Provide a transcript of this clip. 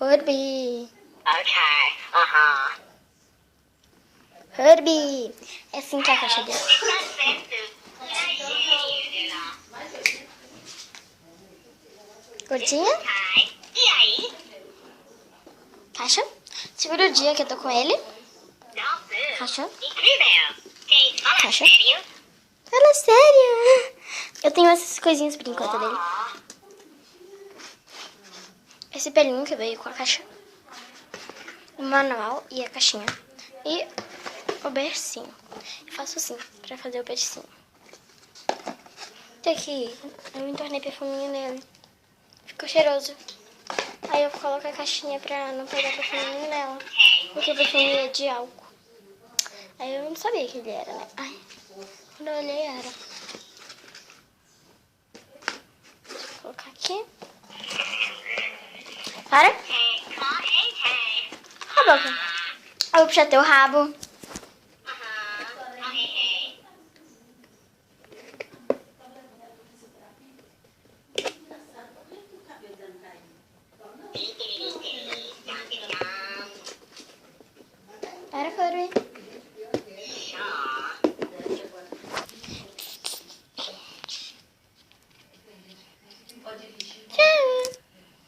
Herbie. Okay. Uh-huh. Herbie. É assim que é a caixa dele. Curtinha? E aí? Caixa. Segura o dia que eu tô com ele. Nossa. Caixa. Incrível. Ei, fala Caixa. sério? Fala sério. Eu tenho essas coisinhas por enquanto dele. Esse pelinho que veio com a caixa. O manual e a caixinha. E o bercinho. Eu faço assim, pra fazer o bercinho. Tem aqui, eu entornei perfuminho nele. Ficou cheiroso. Aí eu coloco a caixinha pra não pegar perfuminho nela. Porque o perfume é de álcool. Aí eu não sabia que ele era, né? Ai, quando eu olhei era. Deixa eu colocar aqui. Para. A boca. Eu vou puxar teu rabo.